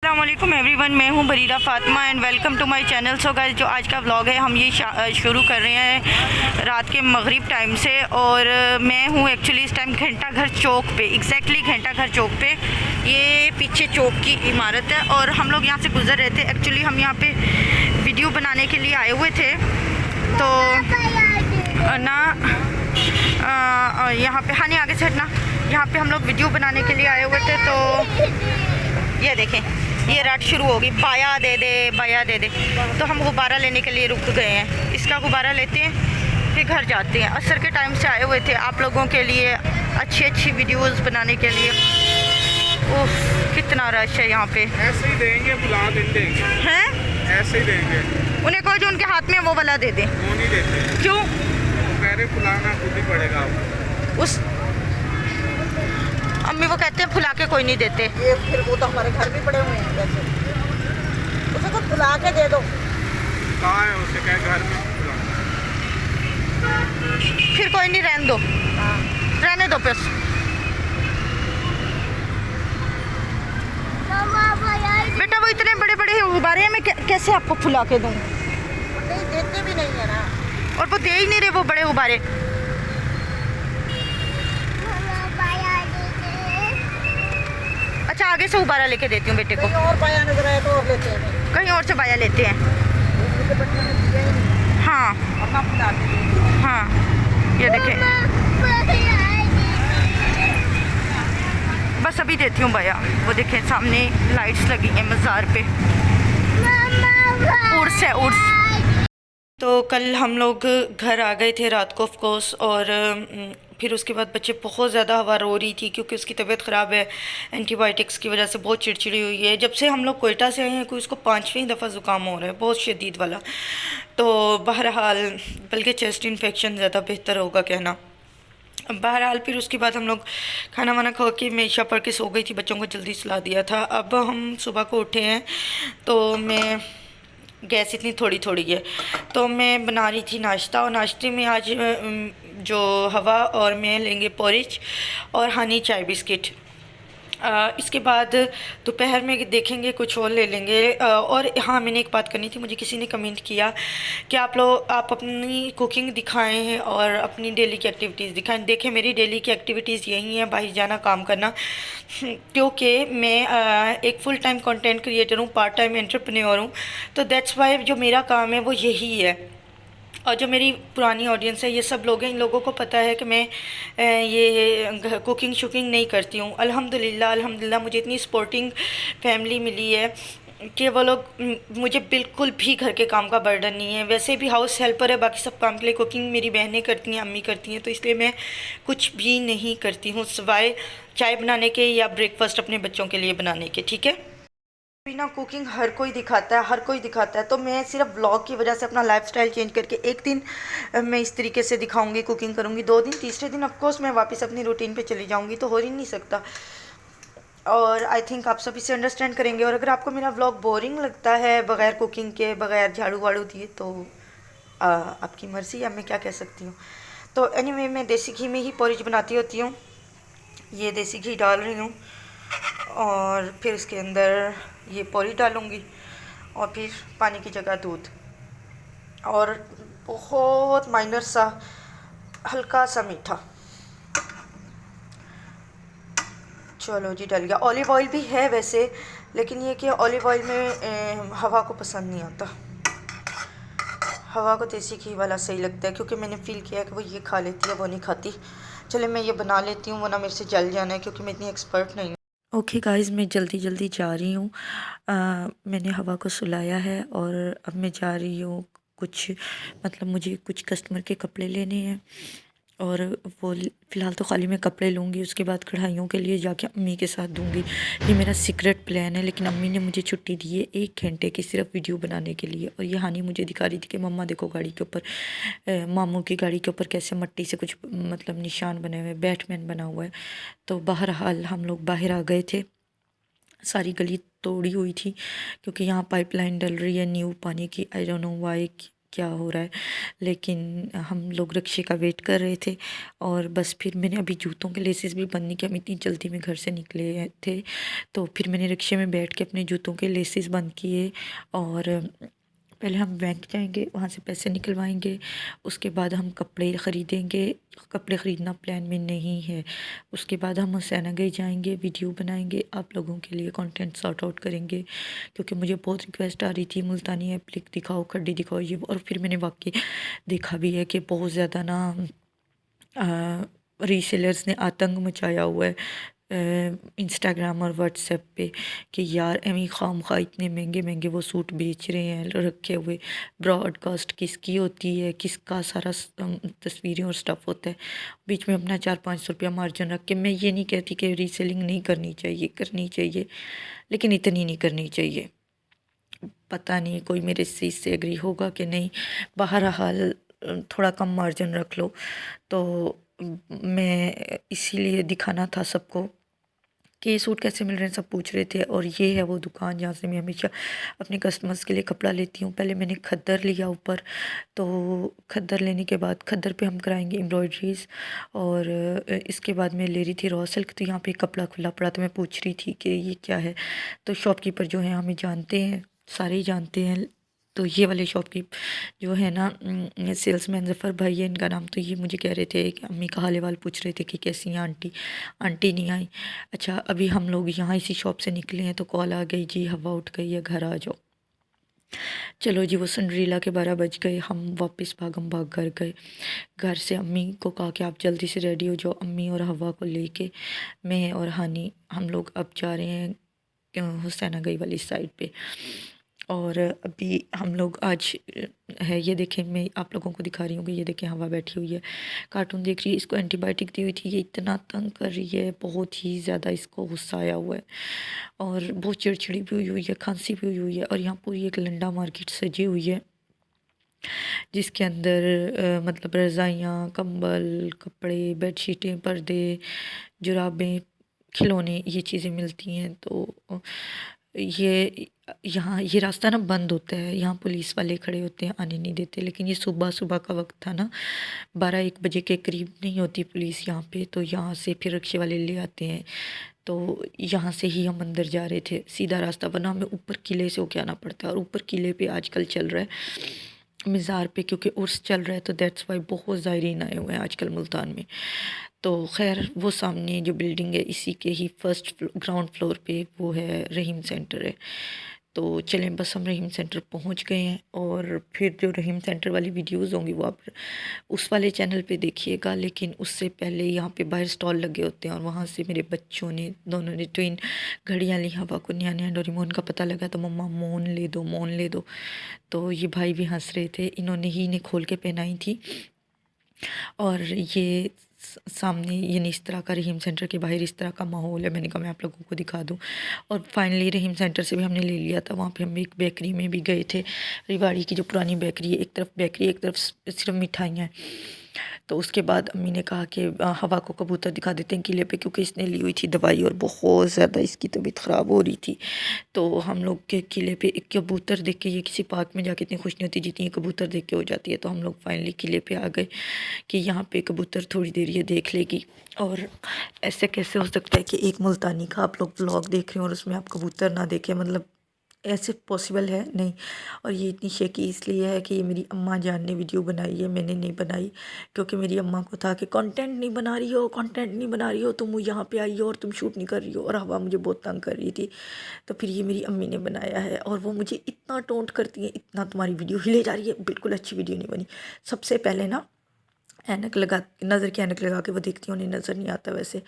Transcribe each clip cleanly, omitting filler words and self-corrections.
अस्सलाम वालेकुम एवरीवन, मैं हूं Bareera Fatima and welcome to my channel. So guys, जो आज का व्लॉग है हम ये शुरू कर रहे हैं रात के मगरिब टाइम से। और मैं हूं एक्चुअली इस टाइम घंटा घर चौक पे, एग्जैक्टली घंटा घर चौक पे। ये पीछे चौक की इमारत है और हम लोग यहाँ से गुज़र रहे थे। एक्चुअली हम यहाँ पे वीडियो बनाने के लिए आए हुए थे, तो ना यहाँ पे, हाँ नहीं आगे से हटना, यहाँ पे हम लोग वीडियो बनाने के लिए आए हुए थे। तो ये देखें, ये रात शुरू होगी, बाया दे दे बाया दे दे। तो हम गुब्बारा लेने के लिए रुक गए हैं। इसका गुब्बारा लेते हैं फिर घर जाते हैं। असर के टाइम से आए हुए थे आप लोगों के लिए अच्छी वीडियोस बनाने के लिए। उफ, कितना रश है यहाँ पे। ऐसे ही देंगे, बुला देंगे हैं, ऐसे ही देंगे। उन्हें कहो जो उनके हाथ में वो वाला दे दे। वो नहीं देते। क्यों? कह रहे फुलाना खुद ही पड़ेगा आपको। उस अम्मी वो कहते हैं फुला के कोई नहीं देते। ये फिर वो तो हमारे घर भी पड़े हुए हैं वैसे, उसे तो फुला के दे दो। कहाँ है उसे, क्या घर में फुलाना? फिर कोई नहीं, रहने दो, रहने दो बस। बेटा वो इतने बड़े बड़े गुब्बारे हैं, मैं कैसे आपको फुला के दूँ? नहीं देते भी नहीं है ना। और वो दे ही नहीं रहे वो बड़े गुब्बारे। अच्छा, आगे से गुब्बारा लेके देती हूँ बेटे को। कहीं और पाया नजर आए तो और लेते हैं, कहीं और से बाया लेते हैं। उनके बच्चों ने दिया ही नहीं, हाँ अपना फुला के दे। हाँ, ये देखें, बस अभी देती हूँ बाया। वो देखें सामने लाइट्स लगी हैं मज़ार पे, उर्स है उर्स। तो कल हम लोग घर आ गए थे रात को ऑफ कोर्स। और फिर उसके बाद बच्चे बहुत ज़्यादा हवा रो रही थी क्योंकि उसकी तबीयत ख़राब है, एंटीबायोटिक्स की वजह से बहुत चिड़चिड़ी हुई है। जब से हम लोग कोयटा से आए हैं, कोई उसको 5वीं दफ़ा ज़ुकाम हो रहा है, बहुत शदीद वाला। तो बहरहाल, बल्कि चेस्ट इन्फेक्शन ज़्यादा बेहतर होगा कहना। बहरहाल फिर उसके बाद हम लोग खाना वाना खा के मैं इशा पढ़ के सो गई थी, बच्चों को जल्दी सुला दिया था। अब हम सुबह को उठे हैं तो मैं, गैस इतनी थोड़ी थोड़ी है, तो मैं बना रही थी नाश्ता। और नाश्ते में आज जो हवा और मैं लेंगे पोरिच और हनी चाय बिस्किट। इसके बाद दोपहर में देखेंगे कुछ और ले लेंगे। और हाँ, मैंने एक बात करनी थी, मुझे किसी ने कमेंट किया कि आप अपनी कुकिंग दिखाएं हैं और अपनी डेली की एक्टिविटीज़ दिखाएं। देखें, मेरी डेली की एक्टिविटीज़ यही हैं, बाहर जाना, काम करना, क्योंकि मैं एक फुल टाइम कंटेंट क्रिएटर हूँ, पार्ट टाइम एंटरप्रेन्योर हूँ। तो दैट्स वाई जो मेरा काम है वो यही है। और जो मेरी पुरानी ऑडियंस है, ये सब लोग हैं, इन लोगों को पता है कि मैं ये कुकिंग शुकिंग नहीं करती हूँ। अल्हम्दुलिल्लाह मुझे इतनी सपोर्टिंग फैमिली मिली है कि वो लोग, मुझे बिल्कुल भी घर के काम का बर्डन नहीं है। वैसे भी हाउस हेल्पर है, बाकी सब काम के लिए कुकिंग मेरी बहनें करती हैं, अम्मी करती हैं, तो इसलिए मैं कुछ भी नहीं करती हूँ सिवाय चाय बनाने के या ब्रेकफास्ट अपने बच्चों के लिए बनाने के। ठीक है, बिना कुकिंग हर कोई दिखाता है, हर कोई दिखाता है। तो मैं सिर्फ व्लॉग की वजह से अपना लाइफस्टाइल चेंज करके एक दिन मैं इस तरीके से दिखाऊंगी, कुकिंग करूंगी, 2 दिन, तीसरे दिन ऑफकोर्स मैं वापस अपनी रूटीन पे चली जाऊंगी। तो हो ही नहीं सकता। और आई थिंक आप सब इसे अंडरस्टैंड करेंगे। और अगर आपको मेरा व्लॉग बोरिंग लगता है बग़ैर कुकिंग के, बग़ैर झाड़ू वाड़ू दिए, तो आपकी मर्ज़ी, या मैं क्या कह सकती हूँ। तो एनीवे, मैं देसी घी में ही पोरिज बनाती होती हूँ। ये देसी घी डाल रही हूँ और फिर इसके अंदर ये पोरिज डालूँगी और फिर पानी की जगह दूध और बहुत माइनर सा हल्का सा मीठा। चलो जी, डल गया। ऑलिव ऑयल भी है वैसे, लेकिन ये कि ऑलिव ऑयल में हवा को पसंद नहीं आता। हवा को देसी घी वाला सही लगता है, क्योंकि मैंने फ़ील किया कि वो ये खा लेती है, वो नहीं खाती। चले मैं ये बना लेती हूँ, वरना मेरे से जल जाना है, क्योंकि मैं इतनी एक्सपर्ट नहीं हूँ। ओके गाइस, मैं जल्दी जा रही हूँ। मैंने हवा को सुलाया है और अब मैं जा रही हूँ कुछ, मतलब मुझे कुछ कस्टमर के कपड़े लेने हैं और वो फ़िलहाल तो खाली मैं कपड़े लूँगी। उसके बाद कढ़ाइयों के लिए जाके अम्मी के साथ दूँगी। ये मेरा सीक्रेट प्लान है, लेकिन अम्मी ने मुझे छुट्टी दी है 1 घंटे की सिर्फ वीडियो बनाने के लिए। और ये हानी मुझे दिखा रही थी कि मम्मा देखो गाड़ी के ऊपर, मामू की गाड़ी के ऊपर कैसे मट्टी से कुछ मतलब निशान बने हुए, बैटमैन बना हुआ है। तो बहरहाल हम लोग बाहर आ गए थे। सारी गली तोड़ी हुई थी क्योंकि यहाँ पाइपलाइन डल रही है न्यू पानी की। आई डोंट नो वाई, क्या हो रहा है। लेकिन हम लोग रिक्शे का वेट कर रहे थे और बस फिर मैंने अभी जूतों के लेसेस भी बंद नहीं किया, हम इतनी जल्दी में घर से निकले थे। तो फिर मैंने रिक्शे में बैठ के अपने जूतों के लेसेस बंद किए और पहले हम बैंक जाएंगे, वहाँ से पैसे निकलवाएंगे, उसके बाद हम कपड़े ख़रीदेंगे। कपड़े ख़रीदना प्लान में नहीं है। उसके बाद हम हुसैना गंज जाएंगे, वीडियो बनाएंगे, आप लोगों के लिए कंटेंट सॉर्ट आउट करेंगे, क्योंकि मुझे बहुत रिक्वेस्ट आ रही थी मुल्तानी एप्लिक दिखाओ, खड्डी दिखाओ ये और फिर मैंने वाकई देखा भी है कि बहुत ज़्यादा ना रीसेलर्स ने आतंक मचाया हुआ है इंस्टाग्राम और व्हाट्सएप पे कि यार एमी खाम खा इतने महंगे महंगे वो सूट बेच रहे हैं रखे हुए। ब्रॉडकास्ट किसकी होती है, किसका सारा तस्वीरें और स्टफ़ होता है, बीच में अपना 400-500 रुपया मार्जिन रख के। मैं ये नहीं कहती कि रीसेलिंग नहीं करनी चाहिए, करनी चाहिए, लेकिन इतनी नहीं करनी चाहिए। पता नहीं कोई मेरे से इससे एग्री होगा कि नहीं। बहरहाल थोड़ा कम मार्जिन रख लो। तो मैं इसीलिए दिखाना था सबको कि ये सूट कैसे मिल रहे हैं, सब पूछ रहे थे। और ये है वो दुकान जहाँ से मैं हमेशा अपने कस्टमर्स के लिए कपड़ा लेती हूँ। पहले मैंने खद्दर लिया ऊपर, तो खद्दर लेने के बाद खद्दर पे हम कराएंगे एम्ब्रॉयडरीज़। और इसके बाद मैं ले रही थी रॉ सिल्क, तो यहाँ पे कपड़ा खुला पड़ा, तो मैं पूछ रही थी कि ये क्या है। तो शॉपकीपर जो है हमें जानते हैं, सारे ही जानते हैं। तो ये वाले शॉपकीप जो है ना सेल्समैन ज़फ़र भाई है इनका नाम। तो ये मुझे कह रहे थे कि अम्मी का हाल वाल पूछ रहे थे कि कैसी हैं आंटी। आंटी नहीं आई। अच्छा, अभी हम लोग यहाँ इसी शॉप से निकले हैं तो कॉल आ गई, जी हवा उठ गई है, घर आ जाओ। चलो जी, वो सिंड्रेला के 12 बज गए, हम वापस भागम भाग घर गए। घर से अम्मी को कहा कि आप जल्दी से रेडी हो जाओ। अम्मी और हवा को लेके मैं और हानी हम लोग अब जा रहे हैं हुसैना गई वाली साइड पे। और अभी हम लोग आज है, ये देखें, मैं आप लोगों को दिखा रही हूँ कि ये देखें हवा बैठी हुई है, कार्टून देख रही है। इसको एंटीबायोटिक दी हुई थी, ये इतना तंग कर रही है, बहुत ही ज़्यादा इसको गुस्सा आया हुआ है और बहुत चिड़चिड़ी भी हुई है, खांसी भी हुई है। और यहाँ पूरी एक लंडा मार्केट सजी हुई है जिसके अंदर मतलब रज़ाइयाँ, कंबल, कपड़े, बेडशीटें, पर्दे, जुराबें, खिलौने, ये चीज़ें मिलती हैं। तो ये यहाँ ये रास्ता ना बंद होता है, यहाँ पुलिस वाले खड़े होते हैं, आने नहीं देते। लेकिन ये सुबह सुबह का वक्त था ना, 12-1 बजे के करीब नहीं होती पुलिस यहाँ पे, तो यहाँ से फिर रिक्शे वाले ले आते हैं। तो यहाँ से ही हम अंदर जा रहे थे, सीधा रास्ता बना, हमें ऊपर किले से होके आना पड़ता है। और ऊपर किले पे आजकल चल रहा है मज़ार पे, क्योंकि उर्स चल रहा है, तो दैट्स वाई बहुत ज़ायरीन आए हुए हैं आजकल मुल्तान में। तो खैर, वो सामने जो बिल्डिंग है इसी के ही फर्स्ट ग्राउंड फ्लोर पे वो है, रहीम सेंटर है। तो चलें, बस हम रहीम सेंटर पहुंच गए हैं। और फिर जो रहीम सेंटर वाली वीडियोस होंगी वो आप उस वाले चैनल पे देखिएगा। लेकिन उससे पहले यहाँ पे बाहर स्टॉल लगे होते हैं और वहाँ से मेरे बच्चों ने, दोनों ने ट्विन घड़ियाँ ली। हवा को नया नया डोरेमोन का पता लगा तो मम्मा मोन ले दो, मोन ले दो। तो ये भाई भी हंस रहे थे, इन्होंने ही इन्हें खोल के पहनाई थी। और ये सामने यानी इस तरह का रहीम सेंटर के बाहर इस तरह का माहौल है। मैंने कहा मैं आप लोगों को दिखा दूं। और फाइनली रहीम सेंटर से भी हमने ले लिया था। वहाँ पे हम एक बेकरी में भी गए थे, रिवाड़ी की जो पुरानी बेकरी है, एक तरफ बेकरी एक तरफ सिर्फ मिठाइयाँ हैं। तो उसके बाद अम्मी ने कहा कि हवा को कबूतर दिखा देते हैं किले पे, क्योंकि इसने ली हुई थी दवाई और बहुत ज़्यादा इसकी तबीयत ख़राब हो रही थी। तो हम लोग के किले पे एक कबूतर देख के, ये किसी पार्क में जाके इतनी खुश नहीं होती जितनी ये कबूतर देख के हो जाती है। तो हम लोग फाइनली किले पे आ गए कि यहाँ पे कबूतर थोड़ी देर ये देख लेगी। और ऐसे कैसे हो सकता है कि एक मुल्तानी का आप लोग ब्लॉग देख रहे हो और उसमें आप कबूतर ना देखें, मतलब ऐसे पॉसिबल है नहीं। और ये इतनी शेकी इसलिए है कि ये मेरी अम्मा जान ने वीडियो बनाई है, मैंने नहीं बनाई, क्योंकि मेरी अम्मा को था कि कंटेंट नहीं बना रही हो, कंटेंट नहीं बना रही हो, तुम यहाँ पे आई हो और तुम शूट नहीं कर रही हो। और हवा मुझे बहुत तंग कर रही थी, तो फिर ये मेरी अम्मी ने बनाया है। और वो मुझे इतना टोंट करती हैं, इतना तुम्हारी वीडियो हिले जा रही है, बिल्कुल अच्छी वीडियो नहीं बनी। सबसे पहले ना ऐनक लगा, नज़र की ऐनक लगा के वो देखती हूँ, उन्हें नज़र नहीं आता वैसे।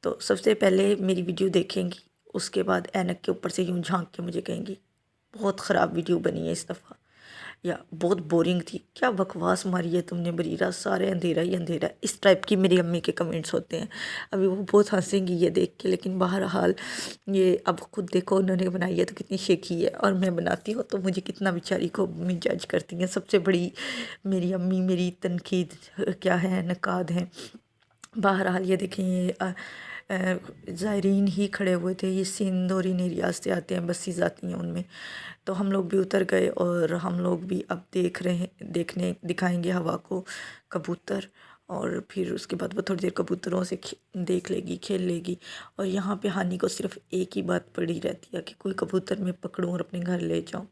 तो सबसे पहले मेरी वीडियो देखेंगी, उसके बाद ऐनक के ऊपर से यूँ झांक के मुझे कहेंगी बहुत ख़राब वीडियो बनी है इस दफ़ा, या बहुत बोरिंग थी, क्या बकवास मारी है तुमने बरीरा, सारे अंधेरा ही अंधेरा। इस टाइप की मेरी अम्मी के कमेंट्स होते हैं। अभी वो बहुत हंसेंगी ये देख के, लेकिन बहरहाल ये अब खुद देखो उन्होंने बनाई है तो कितनी शेखी है, और मैं बनाती हूँ तो मुझे कितना बेचारी को अम्मी जज करती हैं। सबसे बड़ी मेरी अम्मी मेरी तनकीद क्या है, नकाद हैं। बहरहाल ये देखें, ज़ायरीन ही खड़े हुए थे। ये सिंध और इन एरियाज से आते हैं, बसेस आती हैं उनमें। तो हम लोग भी उतर गए और हम लोग भी अब देख रहे हैं, दिखाएंगे हवा को कबूतर। और फिर उसके बाद वो थोड़ी देर कबूतरों से देख लेगी, खेल लेगी। और यहाँ पे हानि को सिर्फ एक ही बात पड़ी रहती है कि कोई कबूतर मैं पकड़ूँ और अपने घर ले जाऊँ।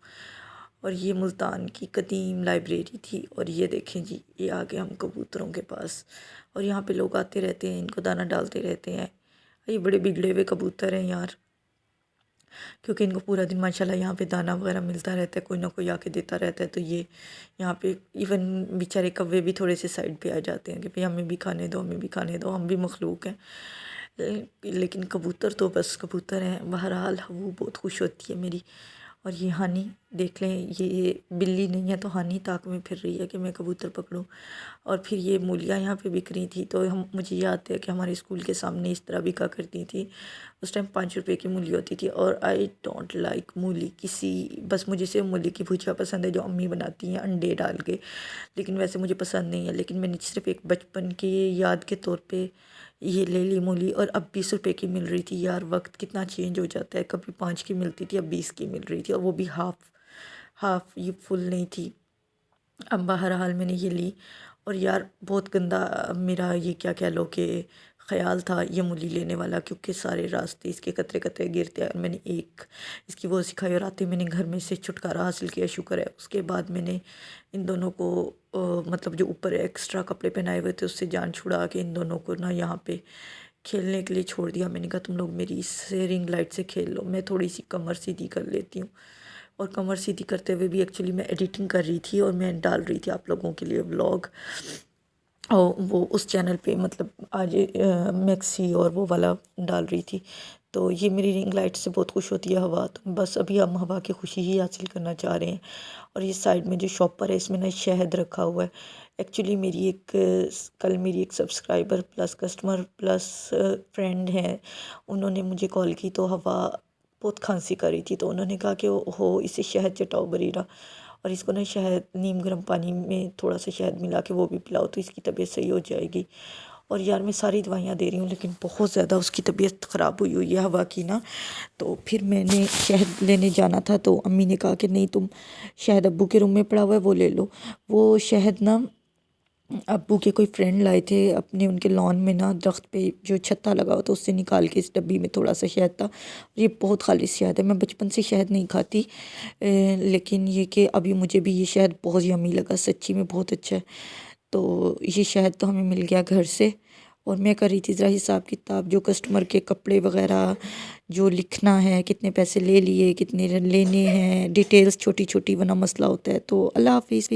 और ये मुल्तान की कदीम लाइब्रेरी थी। और ये देखें जी, ये आ गए हम कबूतरों के पास। और यहाँ पे लोग आते रहते हैं, इनको दाना डालते रहते हैं। ये बड़े बिगड़े हुए कबूतर हैं यार, क्योंकि इनको पूरा दिन माशाल्लाह यहाँ पे दाना वगैरह मिलता रहता है, कोई ना कोई आके देता रहता है। तो ये यहाँ पे इवन बेचारे कौवे भी थोड़े से साइड पे आ जाते हैं कि भाई हमें भी खाने दो, हमें भी खाने दो, हम भी मखलूक हैं। लेकिन कबूतर तो बस कबूतर हैं। बहरहाल वो बहुत खुश होती है मेरी। और ये हानी देख लें, ये बिल्ली नहीं है तो हानी ताक में फिर रही है कि मैं कबूतर पकड़ूं। और फिर ये मूलियाँ यहाँ पे बिक रही थी। तो हम मुझे याद है कि हमारे स्कूल के सामने इस तरह बिका करती थी। उस टाइम 5 रुपए की मूली होती थी। और आई डोंट लाइक मूली किसी, बस मुझे सिर्फ मूली की भुजिया पसंद है जो अम्मी बनाती हैं अंडे डाल के, लेकिन वैसे मुझे पसंद नहीं है। लेकिन मैंने सिर्फ एक बचपन की याद के तौर पे ये ले ली मूली। और अब 20 रुपए की मिल रही थी। यार वक्त कितना चेंज हो जाता है, कभी 5 की मिलती थी, अब 20 की मिल रही थी। और वो भी हाफ ये फुल नहीं थी। अब बहरहाल मैंने ये ली। और यार बहुत गंदा मेरा ये क्या कह लो कि ख़्याल था ये मूली लेने वाला, क्योंकि सारे रास्ते इसके कतरे कतरे गिरते हैं। और मैंने एक इसकी वो सिखाई और आते मैंने घर में से छुटकारा हासिल किया, शुक्र है। उसके बाद मैंने इन दोनों को मतलब जो ऊपर एक्स्ट्रा कपड़े पहनाए हुए थे उससे जान छुड़ा के इन दोनों को ना यहाँ पे खेलने के लिए छोड़ दिया। मैंने कहा तुम लोग मेरी इस रिंग लाइट से खेल लो, मैं थोड़ी सी कमर सीधी कर लेती हूँ। और कमर सीधी करते हुए भी एक्चुअली मैं एडिटिंग कर रही थी और मैं डाल रही थी आप लोगों के लिए व्लॉग। और वो उस चैनल पे मतलब आज मैक्सी और वो वाला डाल रही थी। तो ये मेरी रिंग लाइट से बहुत खुश होती है हवा। तो बस अभी हम हवा की खुशी ही हासिल करना चाह रहे हैं। और ये साइड में जो शॉपर है इसमें ना शहद रखा हुआ है। एक्चुअली मेरी एक कल मेरी एक subscriber plus customer plus friend है, उन्होंने मुझे कॉल की। तो हवा बहुत खांसी कर रही थी, तो उन्होंने कहा कि हो इसे शहद चटाओ बरीरा, और इसको ना शहद नीम गर्म पानी में थोड़ा सा शहद मिला के वो भी पिलाओ तो इसकी तबीयत सही हो जाएगी। और यार मैं सारी दवाइयाँ दे रही हूँ लेकिन बहुत ज़्यादा उसकी तबीयत ख़राब हुई है हवा की ना। तो फिर मैंने शहद लेने जाना था तो अम्मी ने कहा कि नहीं तुम शहद अब्बू के रूम में पड़ा हुआ है वो ले लो। वो शहद ना अब्बू के कोई फ्रेंड लाए थे अपने, उनके लॉन में ना दरख्त पे जो छत्ता लगा हुआ था उससे निकाल के इस डब्बी में थोड़ा सा शहद था। ये बहुत खालिश शहद है, मैं बचपन से शहद नहीं खाती लेकिन ये कि अभी मुझे भी ये शहद बहुत यम्मी लगा, सच्ची में बहुत अच्छा है। तो ये शहद तो हमें मिल गया घर से। और मैं कर रही थी ज़रा हिसाब किताब, जो कस्टमर के कपड़े वगैरह जो लिखना है, कितने पैसे ले लिए, कितने लेने हैं, डिटेल्स छोटी छोटी वरना मसला होता है। तो अल्लाह हाफिज़।